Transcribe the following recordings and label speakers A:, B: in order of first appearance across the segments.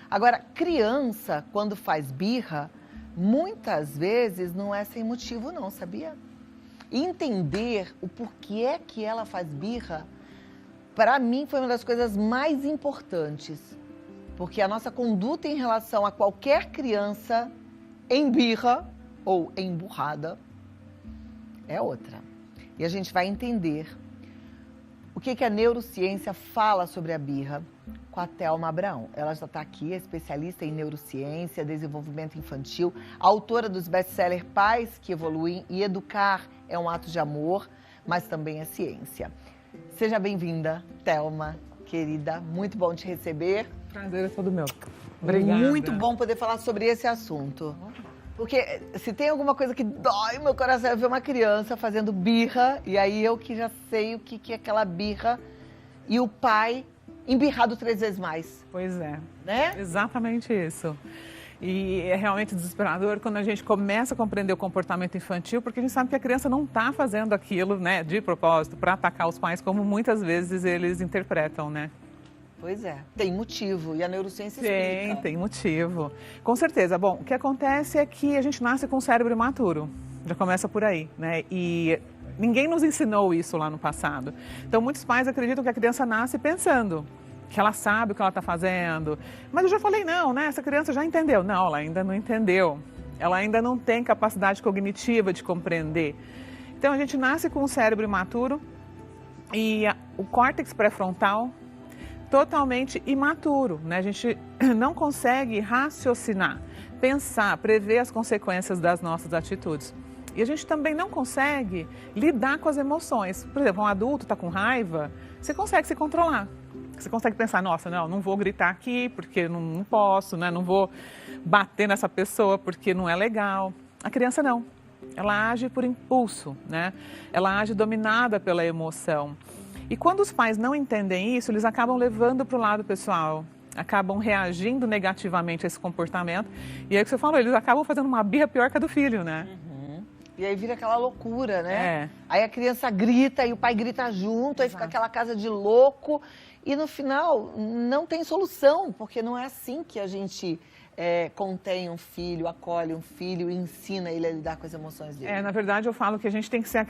A: Agora, criança, quando faz birra, muitas vezes não é sem motivo não, sabia? Entender o porquê que ela faz birra, para mim foi uma das coisas mais importantes. Porque a nossa conduta em relação a qualquer criança em birra ou emburrada é outra. E a gente vai entender o que a neurociência fala sobre a birra com a Thelma Abraão. Ela já está aqui, é especialista em neurociência, desenvolvimento infantil, autora dos best-sellers Pais que Evoluem e Educar é um Ato de Amor, mas também é ciência. Seja bem-vinda, Thelma, querida. Muito bom te receber.
B: Prazer é todo meu. Obrigada.
A: Muito bom poder falar sobre esse assunto. Porque se tem alguma coisa que dói meu coração é ver uma criança fazendo birra, e aí eu que já sei o que é aquela birra, e o pai embirrado 3 vezes mais.
B: Pois é,
A: né?
B: Exatamente isso. E é realmente desesperador quando a gente começa a compreender o comportamento infantil, porque a gente sabe que a criança não está fazendo aquilo, né, de propósito, para atacar os pais, como muitas vezes eles interpretam, né?
A: Pois é, tem motivo, e a neurociência explica.
B: Tem motivo. Com certeza. Bom, o que acontece é que a gente nasce com um cérebro imaturo, já começa por aí, né? E ninguém nos ensinou isso lá no passado. Então, muitos pais acreditam que a criança nasce pensando que ela sabe o que ela está fazendo. Mas eu já falei, não, né? Essa criança já entendeu. Não, ela ainda não entendeu. Ela ainda não tem capacidade cognitiva de compreender. Então, a gente nasce com um cérebro imaturo e o córtex pré-frontal totalmente imaturo, né? A gente não consegue raciocinar, pensar, prever as consequências das nossas atitudes. E a gente também não consegue lidar com as emoções. Por exemplo, um adulto está com raiva, você consegue se controlar. Você consegue pensar, nossa, não vou gritar aqui porque não posso, né? Não vou bater nessa pessoa porque não é legal. A criança não. Ela age por impulso, né? Ela age dominada pela emoção. E quando os pais não entendem isso, eles acabam levando para o lado pessoal, acabam reagindo negativamente a esse comportamento. E aí que você falou, eles acabam fazendo uma birra pior que a do filho, né?
A: Uhum. E aí vira aquela loucura, né?
B: É.
A: Aí a criança grita e o pai grita junto, aí fica aquela casa de louco. E no final não tem solução, porque não é assim que a gente contém um filho, acolhe um filho e ensina ele a lidar com as emoções dele.
B: Na verdade eu falo que a gente tem que ser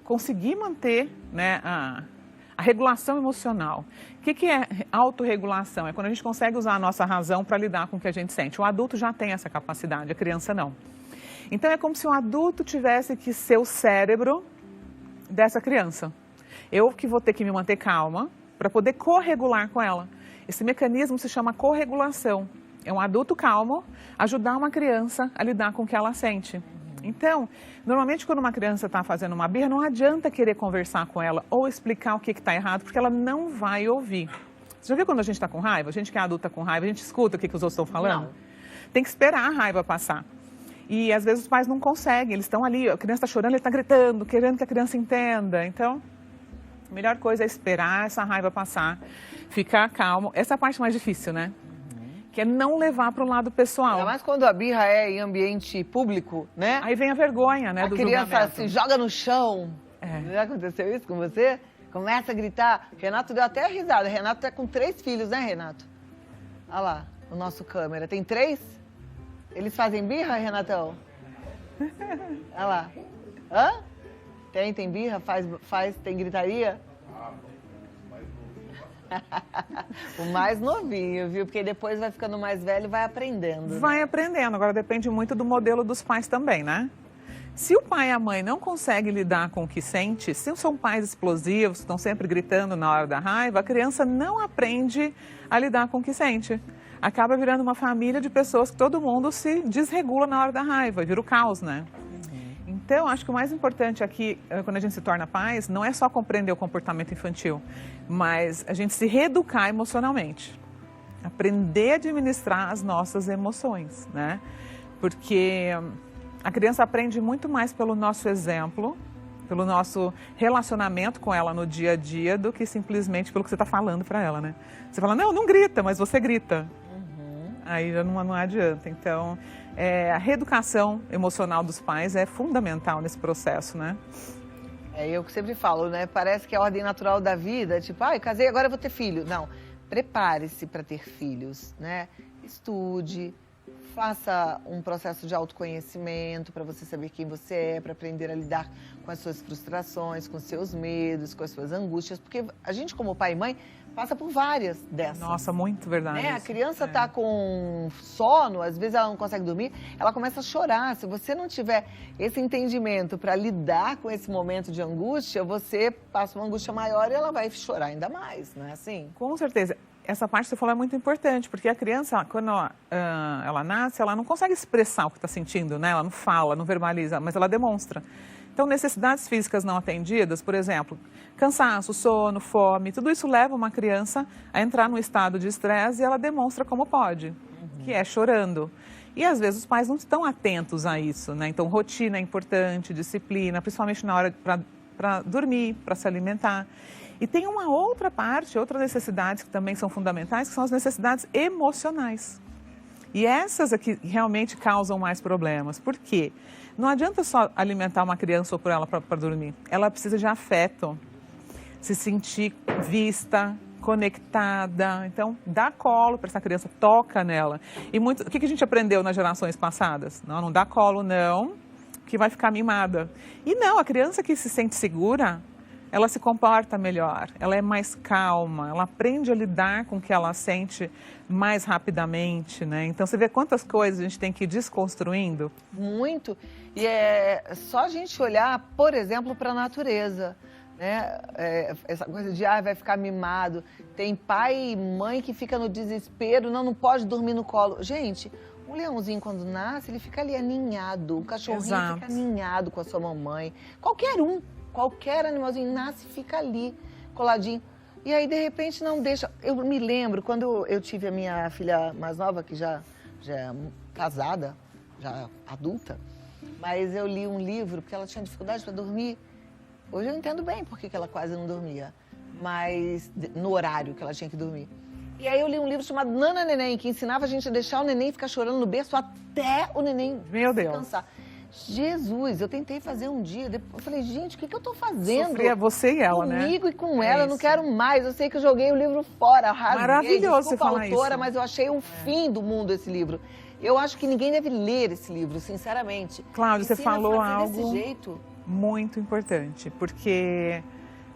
B: conseguir manter, né, a regulação emocional. O que é autorregulação? É quando a gente consegue usar a nossa razão para lidar com o que a gente sente. O adulto já tem essa capacidade, a criança não. Então é como se o adulto tivesse que ser o cérebro dessa criança. Eu que vou ter que me manter calma para poder corregular com ela. Esse mecanismo se chama corregulação. É um adulto calmo ajudar uma criança a lidar com o que ela sente. Então, normalmente quando uma criança está fazendo uma birra, não adianta querer conversar com ela ou explicar o que está errado, porque ela não vai ouvir. Você já viu quando a gente está com raiva? A gente que é adulta com raiva, a gente escuta o que os outros estão falando?
A: Não.
B: Tem que esperar a raiva passar. E às vezes os pais não conseguem, eles estão ali, a criança está chorando, ele está gritando, querendo que a criança entenda. Então, a melhor coisa é esperar essa raiva passar, ficar calmo. Essa é a parte mais difícil, né? Que é não levar para o lado pessoal.
A: Ainda mais quando a birra é em ambiente público, né?
B: Aí vem a vergonha, né, do julgamento.
A: A criança se joga no chão. Já aconteceu isso com você? Começa a gritar. Renato deu até a risada. Renato tá com 3 filhos, né, Renato? Olha lá, o nosso câmera. Tem 3? Eles fazem birra, Renatão? Olha lá. Hã? Tem birra? Tem gritaria? O mais novinho, viu? Porque depois vai ficando mais velho e vai aprendendo.
B: Vai aprendendo. Agora depende muito do modelo dos pais também, né? Se o pai e a mãe não conseguem lidar com o que sente, se são pais explosivos, estão sempre gritando na hora da raiva, a criança não aprende a lidar com o que sente. Acaba virando uma família de pessoas que todo mundo se desregula na hora da raiva, vira o caos, né? Então, acho que o mais importante aqui, quando a gente se torna pais, não é só compreender o comportamento infantil, mas a gente se reeducar emocionalmente. Aprender a administrar as nossas emoções, né? Porque a criança aprende muito mais pelo nosso exemplo, pelo nosso relacionamento com ela no dia a dia, do que simplesmente pelo que você está falando para ela, né? Você fala, não grita, mas você grita. Aí já não adianta. Então, a reeducação emocional dos pais é fundamental nesse processo, né? É
A: eu que sempre falo, né? Parece que é a ordem natural da vida, tipo, casei, agora eu vou ter filho. Não, prepare-se para ter filhos, né? Estude, faça um processo de autoconhecimento para você saber quem você é, para aprender a lidar com as suas frustrações, com os seus medos, com as suas angústias, porque a gente como pai e mãe passa por várias dessas.
B: Nossa, muito verdade.
A: Né? A criança está com sono, às vezes ela não consegue dormir, ela começa a chorar. Se você não tiver esse entendimento para lidar com esse momento de angústia, você passa uma angústia maior e ela vai chorar ainda mais, não é assim?
B: Com certeza. Essa parte que você falou é muito importante, porque a criança, quando ela nasce, ela não consegue expressar o que está sentindo, né? Ela não fala, não verbaliza, mas ela demonstra. Então, necessidades físicas não atendidas, por exemplo, cansaço, sono, fome, tudo isso leva uma criança a entrar num estado de estresse e ela demonstra como pode, que é chorando. E às vezes os pais não estão atentos a isso, né? Então, rotina é importante, disciplina, principalmente na hora para dormir, para se alimentar. E tem uma outra parte, outras necessidades que também são fundamentais, que são as necessidades emocionais. E essas aqui realmente causam mais problemas. Por quê? Não adianta só alimentar uma criança ou pôr ela para dormir. Ela precisa de afeto, se sentir vista, conectada. Então, dá colo para essa criança, toca nela. E o que a gente aprendeu nas gerações passadas? Não dá colo não, que vai ficar mimada. E não, a criança que se sente segura, ela se comporta melhor, ela é mais calma, ela aprende a lidar com o que ela sente mais rapidamente, né? Então, você vê quantas coisas a gente tem que ir desconstruindo?
A: Muito. E é só a gente olhar, por exemplo, para a natureza, né? Essa coisa de, vai ficar mimado. Tem pai e mãe que fica no desespero, não pode dormir no colo. Gente, um leãozinho, quando nasce, ele fica ali aninhado. O cachorrinho fica aninhado com a sua mamãe. Qualquer animalzinho nasce e fica ali, coladinho. E aí, de repente, não deixa... Eu me lembro, quando eu tive a minha filha mais nova, que já é casada, já adulta, mas eu li um livro, porque ela tinha dificuldade para dormir. Hoje eu entendo bem por que ela quase não dormia, mas no horário que ela tinha que dormir. E aí eu li um livro chamado Nana Neném, que ensinava a gente a deixar o neném ficar chorando no berço até o neném se cansar. Jesus, eu tentei fazer um dia, depois eu falei, gente, o que eu tô fazendo?
B: Sofria você e ela, né?
A: Comigo e com ela, eu não quero mais. Eu sei que eu joguei o livro fora, rasguei.
B: Maravilhoso você falar
A: autora,
B: isso.
A: Mas eu achei o fim do mundo esse livro. Eu acho que ninguém deve ler esse livro, sinceramente.
B: Cláudia, você falou algo
A: desse jeito.
B: Muito importante, porque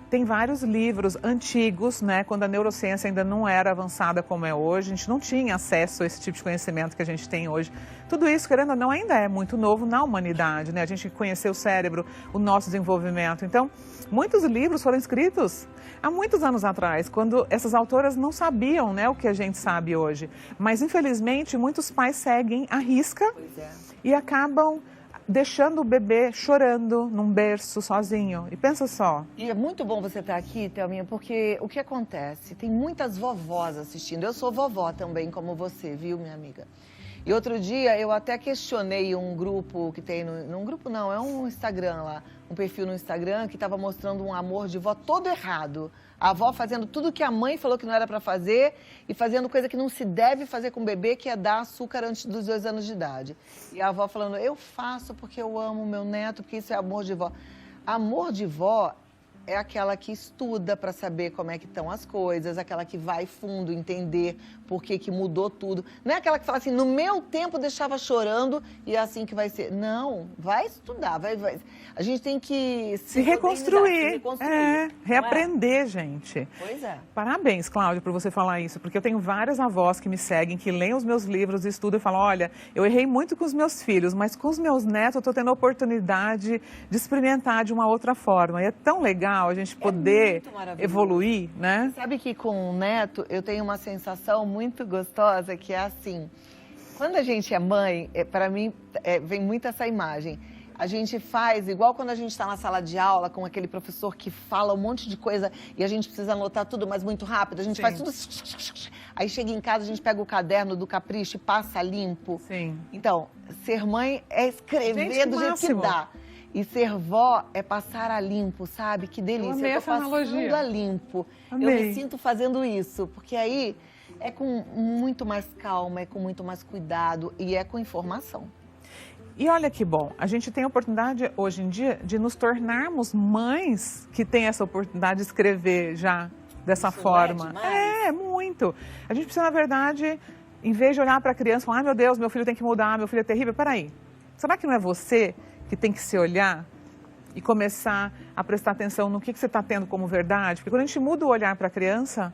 B: tem vários livros antigos, né? Quando a neurociência ainda não era avançada como é hoje, a gente não tinha acesso a esse tipo de conhecimento que a gente tem hoje. Tudo isso, querendo ou não, ainda é muito novo na humanidade, né? A gente conhecer o cérebro, o nosso desenvolvimento. Então, muitos livros foram escritos há muitos anos atrás, quando essas autoras não sabiam, né, o que a gente sabe hoje. Mas, infelizmente, muitos pais seguem à risca e acabam deixando o bebê chorando num berço sozinho. E pensa só.
A: E é muito bom você estar aqui, Thelminha, porque o que acontece? Tem muitas vovós assistindo. Eu sou vovó também, como você, viu, minha amiga? E outro dia eu até questionei um grupo que tem, não um grupo não, é um Instagram lá, um perfil no Instagram que estava mostrando um amor de vó todo errado. A avó fazendo tudo que a mãe falou que não era para fazer e fazendo coisa que não se deve fazer com o bebê, que é dar açúcar antes dos 2 anos de idade. E a avó falando, eu faço porque eu amo o meu neto, porque isso é amor de vó. Amor de vó é aquela que estuda para saber como é que estão as coisas, aquela que vai fundo, entender por que mudou tudo. Não é aquela que fala assim, no meu tempo deixava chorando e é assim que vai ser. Não, vai estudar, vai. A gente tem que
B: se reconstruir, reaprender, gente.
A: Pois é.
B: Parabéns, Cláudia, por você falar isso, porque eu tenho várias avós que me seguem, que leem os meus livros, estudam e falam, olha, eu errei muito com os meus filhos, mas com os meus netos eu estou tendo a oportunidade de experimentar de uma outra forma. E é tão legal a gente poder evoluir, né?
A: Sabe que com o neto eu tenho uma sensação muito gostosa que é assim, quando a gente é mãe, para mim vem muito essa imagem. A gente faz igual quando a gente está na sala de aula com aquele professor que fala um monte de coisa e a gente precisa anotar tudo, mas muito rápido. A gente faz tudo... Aí chega em casa, a gente pega o caderno do capricho e passa limpo.
B: Sim.
A: Então, ser mãe é escrever do jeito que dá. E ser vó é passar a limpo, sabe? Que delícia. Eu tô passando a limpo.
B: Amei.
A: Eu me sinto fazendo isso, porque aí é com muito mais calma, é com muito mais cuidado e é com informação.
B: E olha que bom, a gente tem a oportunidade hoje em dia de nos tornarmos mães que têm essa oportunidade de escrever já dessa
A: Isso
B: forma.
A: demais.
B: Muito. A gente precisa, na verdade, em vez de olhar para a criança e falar, ai meu Deus, meu filho tem que mudar, meu filho é terrível, peraí. Será que não é você que tem que se olhar e começar a prestar atenção no que você está tendo como verdade? Porque quando a gente muda o olhar para a criança,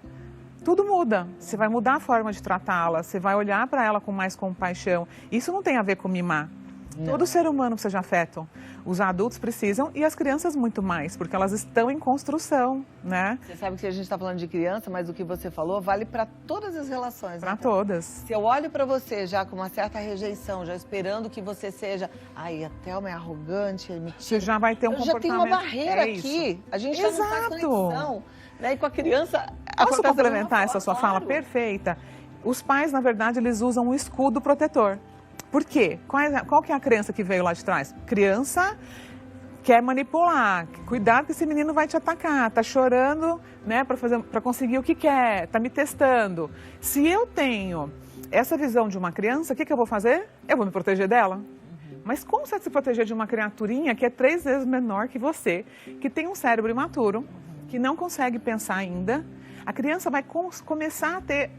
B: tudo muda. Você vai mudar a forma de tratá-la, você vai olhar para ela com mais compaixão. Isso não tem a ver com mimar. Não. Todo ser humano precisa de afeto. Os adultos precisam e as crianças muito mais, porque elas estão em construção, né?
A: Você sabe que a gente está falando de criança, mas o que você falou vale para todas as relações.
B: Para todas.
A: Se eu olho para você já com uma certa rejeição, já esperando que você seja, ai, a Thelma é arrogante, é mentira.
B: Você já vai ter um comportamento.
A: Já tem uma barreira aqui. A gente já não faz conexão. Né? E com a criança...
B: Posso complementar essa sua fala? Perfeita. Os pais, na verdade, eles usam um escudo protetor. Por quê? Qual que é a crença que veio lá de trás? Criança quer manipular, cuidado que esse menino vai te atacar, tá chorando, né, para conseguir o que quer, tá me testando. Se eu tenho essa visão de uma criança, o que eu vou fazer? Eu vou me proteger dela. Mas como você vai se proteger de uma criaturinha que é 3 vezes menor que você, que tem um cérebro imaturo, que não consegue pensar ainda? A criança vai começar a ter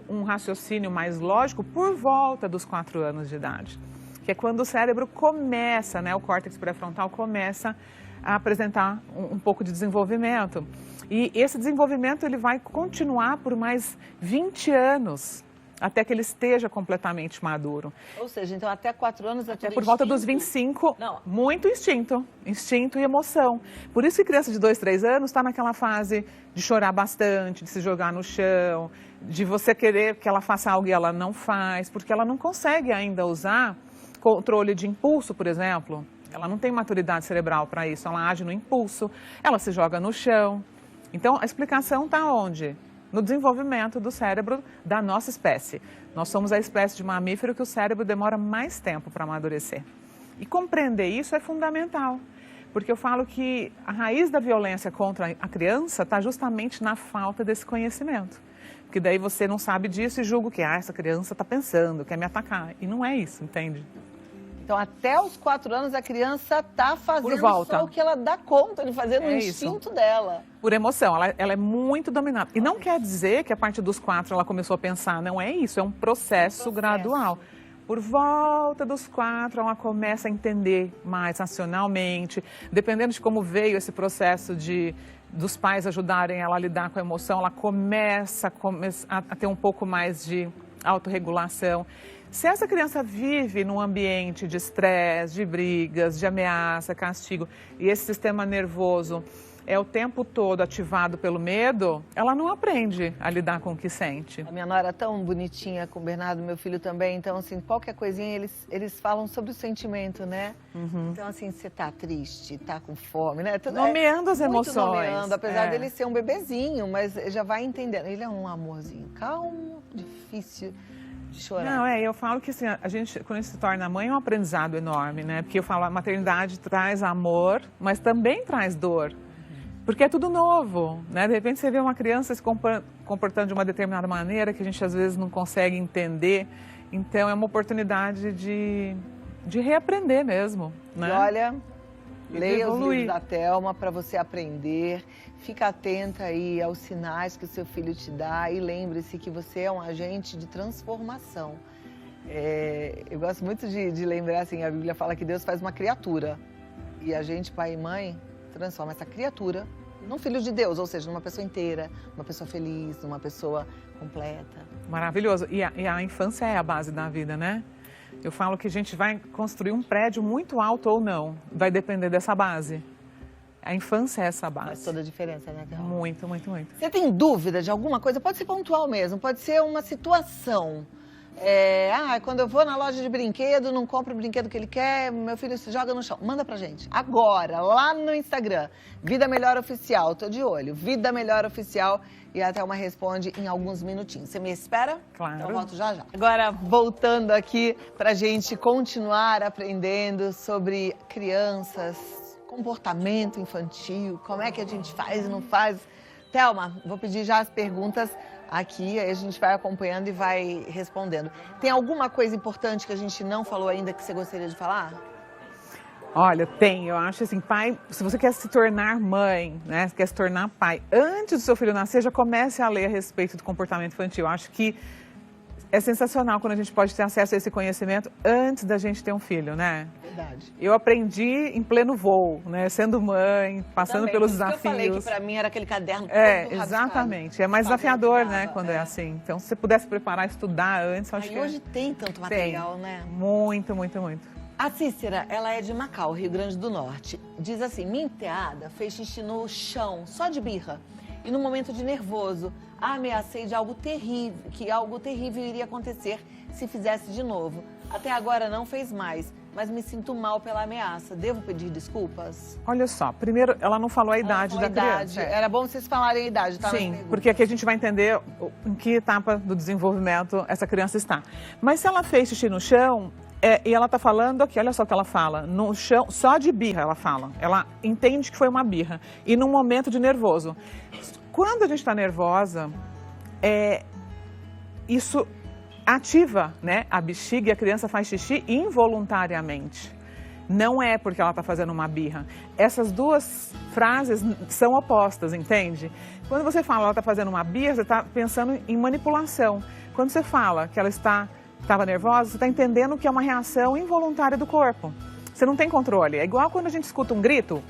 B: um raciocínio mais lógico por volta dos 4 anos de idade, que é quando o cérebro começa, né, o córtex pré-frontal começa a apresentar um pouco de desenvolvimento. E esse desenvolvimento ele vai continuar por mais 20 anos, até que ele esteja completamente maduro.
A: Ou seja, então até 4 anos...
B: Até por volta dos 25, muito instinto e emoção. Por isso que criança de 2, 3 anos está naquela fase de chorar bastante, de se jogar no chão, de você querer que ela faça algo e ela não faz, porque ela não consegue ainda usar controle de impulso, por exemplo. Ela não tem maturidade cerebral para isso, ela age no impulso, ela se joga no chão. Então, a explicação está onde? No desenvolvimento do cérebro da nossa espécie. Nós somos a espécie de mamífero que o cérebro demora mais tempo para amadurecer. E compreender isso é fundamental, porque eu falo que a raiz da violência contra a criança está justamente na falta desse conhecimento. Porque daí você não sabe disso e julga que essa criança está pensando, quer me atacar. E não é isso, entende?
A: Então, até os 4 anos, a criança está fazendo só o que ela dá conta de fazer no instinto dela.
B: Por emoção, ela é muito dominada. E não quer dizer que a partir dos 4 ela começou a pensar, não é isso, é um processo gradual. Por volta dos 4, ela começa a entender mais racionalmente, dependendo de como veio esse processo dos pais ajudarem ela a lidar com a emoção, ela começa a ter um pouco mais de autorregulação. Se essa criança vive num ambiente de estresse, de brigas, de ameaça, castigo, e esse sistema nervoso é o tempo todo ativado pelo medo, ela não aprende a lidar com o que sente.
A: A minha nora é tão bonitinha com o Bernardo, meu filho também, então assim, qualquer coisinha eles falam sobre o sentimento, né? Então assim, você tá triste, tá com fome, né?
B: Nomeando as emoções.
A: Nomeando, apesar dele ser um bebezinho, mas já vai entendendo. Ele é um amorzinho calmo, difícil de chorar.
B: Não, eu falo que assim, a gente, quando a gente se torna mãe, é um aprendizado enorme, né? Porque eu falo, a maternidade traz amor, mas também traz dor. Porque é tudo novo, né? De repente você vê uma criança se comportando de uma determinada maneira que a gente às vezes não consegue entender. Então é uma oportunidade de reaprender mesmo, né?
A: E olha, leia os livros da Thelma para você aprender. Fica atenta aí aos sinais que o seu filho te dá e lembre-se que você é um agente de transformação. Eu gosto muito de lembrar, assim, a Bíblia fala que Deus faz uma criatura e a gente, pai e mãe, transforma essa criatura num filho de Deus, ou seja, numa pessoa inteira, numa pessoa feliz, numa pessoa completa.
B: Maravilhoso. E a infância é a base da vida, né? Eu falo que a gente vai construir um prédio muito alto ou não, vai depender dessa base. A infância é essa base.
A: Faz toda a diferença, né, Thelma?
B: Muito, muito, muito.
A: Você tem dúvida de alguma coisa? Pode ser pontual mesmo, pode ser uma situação. Quando eu vou na loja de brinquedo, não compro o brinquedo que ele quer, meu filho se joga no chão. Manda pra gente, agora, lá no Instagram, Vida Melhor Oficial, tô de olho, Vida Melhor Oficial, e a Thelma responde em alguns minutinhos. Você me espera?
B: Claro.
A: Então eu volto já já. Agora, voltando aqui pra gente continuar aprendendo sobre crianças, comportamento infantil, como é que a gente faz e não faz. Thelma, vou pedir já as perguntas aqui, aí a gente vai acompanhando e vai respondendo. Tem alguma coisa importante que a gente não falou ainda que você gostaria de falar?
B: Olha, tem. Eu acho assim, pai, se você quer se tornar mãe, né, quer se tornar pai, antes do seu filho nascer, já comece a ler a respeito do comportamento infantil. Eu acho que é sensacional quando a gente pode ter acesso a esse conhecimento antes da gente ter um filho, né?
A: Verdade.
B: Eu aprendi em pleno voo, né? Sendo mãe, passando
A: Também,
B: pelos
A: por isso que
B: desafios.
A: eu falei que pra mim era aquele caderno todo
B: Exatamente. É mais desafiador, né, quando é assim. Então, se você pudesse preparar, estudar antes, eu acho que...
A: Hoje tem tanto material, né?
B: Muito, muito, muito.
A: A Cícera, ela é de Macau, Rio Grande do Norte. Diz assim, minha enteada fez xixi no chão, só de birra. E no momento de nervoso, ameacei de algo terrível, que algo terrível iria acontecer se fizesse de novo. Até agora não fez mais, mas me sinto mal pela ameaça. Devo pedir desculpas?
B: Olha só, primeiro, ela não falou a idade da criança.
A: Era bom vocês falarem a idade, tá?
B: Sim, porque aqui a gente vai entender em que etapa do desenvolvimento essa criança está. Mas se ela fez xixi no chão, e ela está falando aqui, olha só o que ela fala, no chão, só de birra ela fala. Ela entende que foi uma birra. E num momento de nervoso. Quando a gente está nervosa, isso ativa, né, a bexiga e a criança faz xixi involuntariamente. Não é porque ela está fazendo uma birra. Essas duas frases são opostas, entende? Quando você fala ela está fazendo uma birra, você está pensando em manipulação. Quando você fala que ela estava nervosa, você está entendendo que é uma reação involuntária do corpo. Você não tem controle. É igual quando a gente escuta um grito,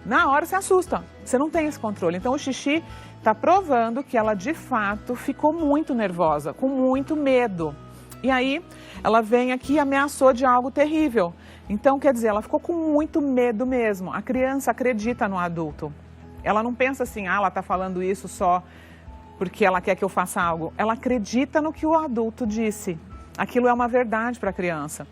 B: na hora você assusta. Você não tem esse controle. Então o xixi está provando que ela de fato ficou muito nervosa, com muito medo. E aí ela vem aqui e ameaçou de algo terrível. Então quer dizer, ela ficou com muito medo mesmo. A criança acredita no adulto. Ela não pensa assim, ela está falando isso só porque ela quer que eu faça algo. Ela acredita no que o adulto disse. Aquilo é uma verdade para a criança.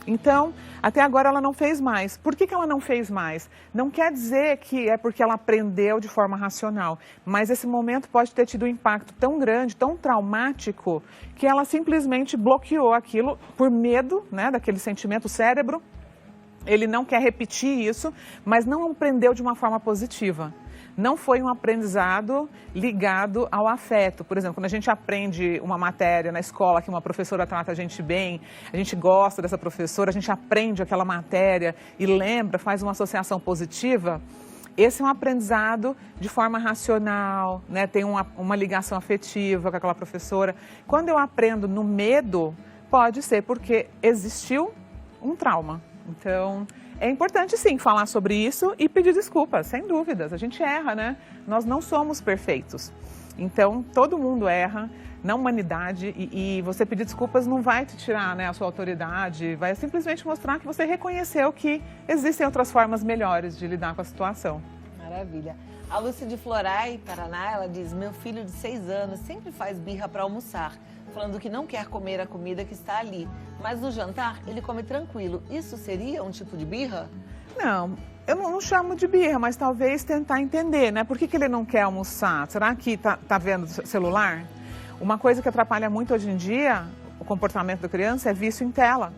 B: Então, até agora ela não fez mais. Por que ela não fez mais? Não quer dizer que é porque ela aprendeu de forma racional, mas esse momento pode ter tido um impacto tão grande, tão traumático, que ela simplesmente bloqueou aquilo por medo, né, daquele sentimento. O cérebro, ele não quer repetir isso, mas não aprendeu de uma forma positiva. Não foi um aprendizado ligado ao afeto. Por exemplo, quando a gente aprende uma matéria na escola que uma professora trata a gente bem, a gente gosta dessa professora, a gente aprende aquela matéria e lembra, faz uma associação positiva, esse é um aprendizado de forma racional, né? Tem uma ligação afetiva com aquela professora. Quando eu aprendo no medo, pode ser porque existiu um trauma. Então, é importante sim falar sobre isso e pedir desculpas, sem dúvidas. A gente erra, né? Nós não somos perfeitos. Então, todo mundo erra na humanidade e você pedir desculpas não vai te tirar, né, a sua autoridade, vai simplesmente mostrar que você reconheceu que existem outras formas melhores de lidar com a situação.
A: Maravilha. A Lúcia de Florai, Paraná, ela diz, meu filho de 6 anos sempre faz birra para almoçar, falando que não quer comer a comida que está ali, mas no jantar ele come tranquilo. Isso seria um tipo de birra?
B: Não, eu não chamo de birra, mas talvez tentar entender, né? Por que ele não quer almoçar? Será que tá vendo celular? Uma coisa que atrapalha muito hoje em dia o comportamento da criança é vício em tela.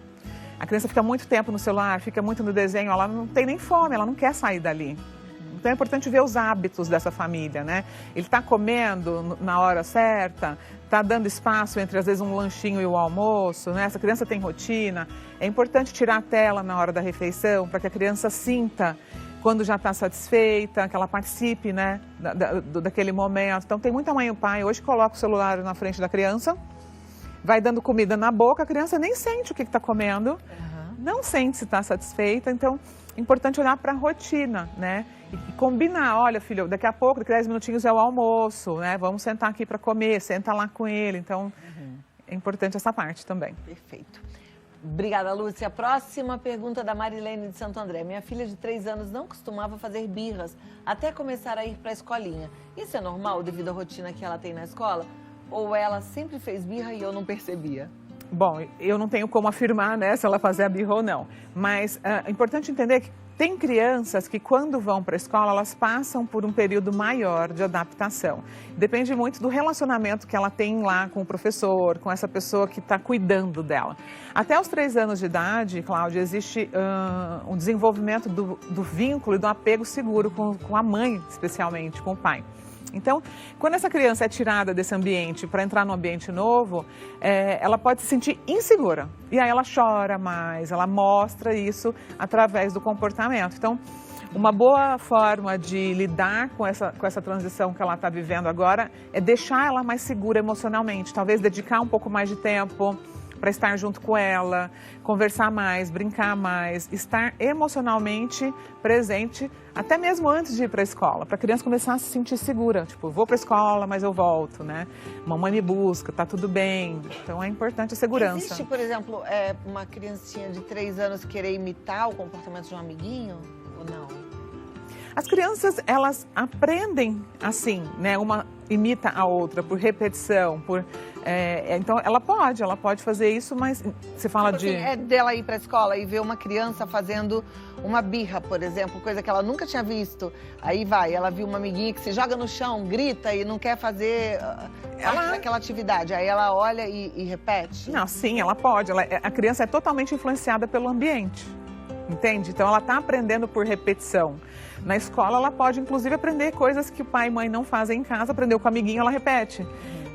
B: A criança fica muito tempo no celular, fica muito no desenho, ela não tem nem fome, ela não quer sair dali. Então é importante ver os hábitos dessa família, né? Ele está comendo na hora certa, está dando espaço entre, às vezes, um lanchinho e o almoço, né? Essa criança tem rotina. É importante tirar a tela na hora da refeição, para que a criança sinta quando já está satisfeita, que ela participe, né, daquele momento. Então tem muita mãe e pai, hoje coloca o celular na frente da criança, vai dando comida na boca, a criança nem sente o que está comendo, não sente se está satisfeita. Então é importante olhar para a rotina, né? E combinar, olha filho, daqui a pouco, daqui a 10 minutinhos é o almoço, né? Vamos sentar aqui para comer, senta lá com ele. Então, é importante essa parte também.
A: Perfeito. Obrigada, Lúcia. A próxima pergunta da Marilene de Santo André. Minha filha de 3 anos não costumava fazer birras até começar a ir para a escolinha. Isso é normal devido à rotina que ela tem na escola? Ou ela sempre fez birra e eu não percebia?
B: Bom, eu não tenho como afirmar, né, se ela fazia birra ou não. Mas é importante entender que tem crianças que, quando vão para a escola, elas passam por um período maior de adaptação. Depende muito do relacionamento que ela tem lá com o professor, com essa pessoa que está cuidando dela. Até os 3 anos de idade, Cláudia, existe um desenvolvimento do vínculo e do apego seguro com a mãe, especialmente, com o pai. Então, quando essa criança é tirada desse ambiente para entrar num ambiente novo, ela pode se sentir insegura. E aí ela chora mais, ela mostra isso através do comportamento. Então, uma boa forma de lidar com essa transição que ela está vivendo agora é deixar ela mais segura emocionalmente. Talvez dedicar um pouco mais de tempo para estar junto com ela, conversar mais, brincar mais, estar emocionalmente presente, até mesmo antes de ir para a escola, para a criança começar a se sentir segura. Tipo, vou para a escola, mas eu volto, né? Mamãe me busca, tá tudo bem. Então é importante a segurança.
A: Existe, por exemplo, uma criancinha de 3 anos querer imitar o comportamento de um amiguinho ou não?
B: As crianças, elas aprendem assim, né? Uma imita a outra por repetição, então ela pode fazer isso, mas você fala
A: tipo
B: de...
A: assim, dela ir para a escola e ver uma criança fazendo uma birra, por exemplo, coisa que ela nunca tinha visto. Aí ela viu uma amiguinha que se joga no chão, grita e não quer fazer aquela atividade. Aí ela olha e repete?
B: Não, sim, ela pode. A criança é totalmente influenciada pelo ambiente, entende? Então ela está aprendendo por repetição. Na escola ela pode, inclusive, aprender coisas que o pai e mãe não fazem em casa, aprendeu com o amiguinho, ela repete.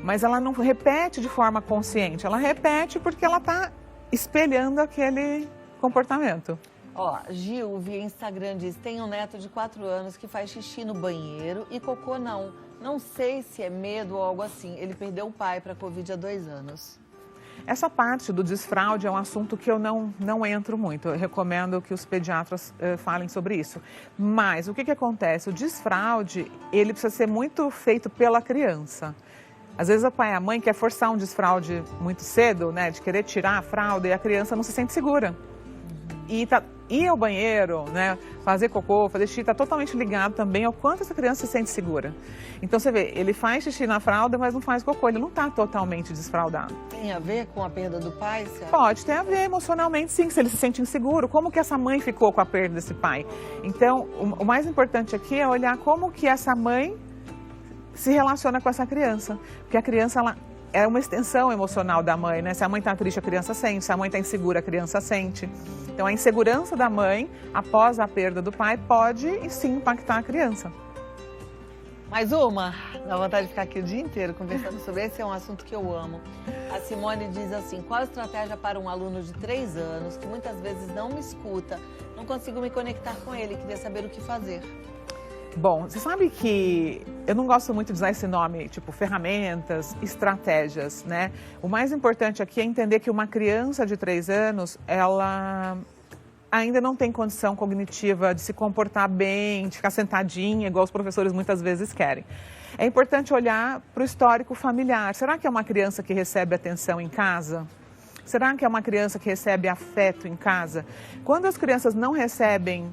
B: Mas ela não repete de forma consciente, ela repete porque ela está espelhando aquele comportamento.
A: Ó, Gil, via Instagram, diz, tem um neto de 4 anos que faz xixi no banheiro e cocô não. Não sei se é medo ou algo assim. Ele perdeu o pai para a Covid há 2 anos.
B: Essa parte do desfraude é um assunto que eu não entro muito. Eu recomendo que os pediatras falem sobre isso. Mas o que acontece? O desfraude, ele precisa ser muito feito pela criança. Às vezes o pai e a mãe quer forçar um desfraude muito cedo, né? De querer tirar a fralda e a criança não se sente segura. E ir ao banheiro, né, fazer cocô, fazer xixi, está totalmente ligado também ao quanto essa criança se sente segura. Então você vê, ele faz xixi na fralda, mas não faz cocô, ele não está totalmente desfraldado.
A: Tem a ver com a perda do pai, você acha?
B: Pode ter a ver emocionalmente, sim, se ele se sente inseguro, como que essa mãe ficou com a perda desse pai. Então, o mais importante aqui é olhar como que essa mãe se relaciona com essa criança, porque a criança, ela é uma extensão emocional da mãe, né? Se a mãe está triste, a criança sente. Se a mãe está insegura, a criança sente. Então, a insegurança da mãe, após a perda do pai, pode sim impactar a criança.
A: Mais uma? Dá vontade de ficar aqui o dia inteiro conversando sobre esse, é um assunto que eu amo. A Simone diz assim, qual a estratégia para um aluno de 3 anos que muitas vezes não me escuta, não consigo me conectar com ele, queria saber o que fazer?
B: Bom, você sabe que eu não gosto muito de usar esse nome, tipo ferramentas, estratégias, né? O mais importante aqui é entender que uma criança de 3 anos, ela ainda não tem condição cognitiva de se comportar bem, de ficar sentadinha, igual os professores muitas vezes querem. É importante olhar para o histórico familiar. Será que é uma criança que recebe atenção em casa? Será que é uma criança que recebe afeto em casa? Quando as crianças não recebem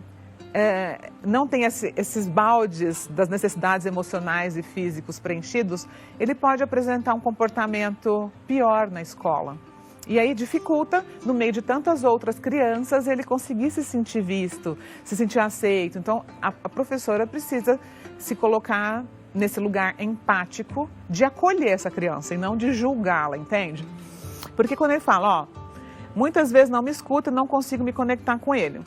B: não tem esses baldes das necessidades emocionais e físicos preenchidos, ele pode apresentar um comportamento pior na escola. E aí dificulta, no meio de tantas outras crianças, ele conseguir se sentir visto, se sentir aceito. Então, a professora precisa se colocar nesse lugar empático de acolher essa criança e não de julgá-la, entende? Porque quando ele fala, muitas vezes não me escuta, não consigo me conectar com ele.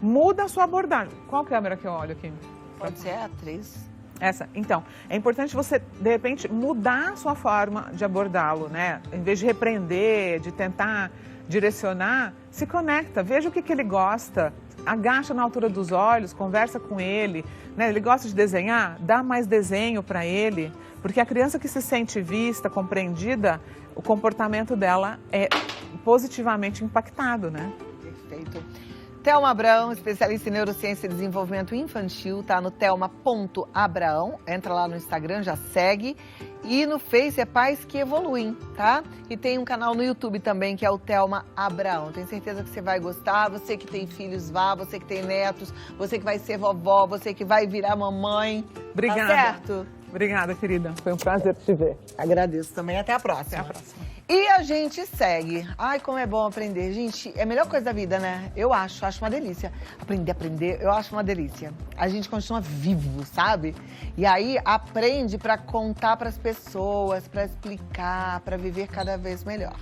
B: Muda a sua abordagem. Qual câmera que eu olho aqui?
A: Pode ser a atriz.
B: Essa. Então, é importante você, de repente, mudar a sua forma de abordá-lo, né? Em vez de repreender, de tentar direcionar, se conecta, veja o que ele gosta, agacha na altura dos olhos, conversa com ele, né? Ele gosta de desenhar, dá mais desenho para ele, porque a criança que se sente vista, compreendida, o comportamento dela é positivamente impactado, né?
A: Perfeito. Thelma Abrão, especialista em neurociência e desenvolvimento infantil, tá no thelma.abraão, entra lá no Instagram, já segue. E no Face é Pais que Evoluem, tá? E tem um canal no YouTube também, que é o Thelma Abraão. Tenho certeza que você vai gostar, você que tem filhos vá, você que tem netos, você que vai ser vovó, você que vai virar mamãe.
B: Obrigada.
A: Tá certo?
B: Obrigada, querida. Foi um prazer te ver.
A: Agradeço também. Até a próxima.
B: Até a próxima.
A: E a gente segue. Ai, como é bom aprender. Gente, é a melhor coisa da vida, né? Eu acho uma delícia. Aprender, eu acho uma delícia. A gente continua vivo, sabe? E aí aprende para contar para as pessoas, para explicar, para viver cada vez melhor.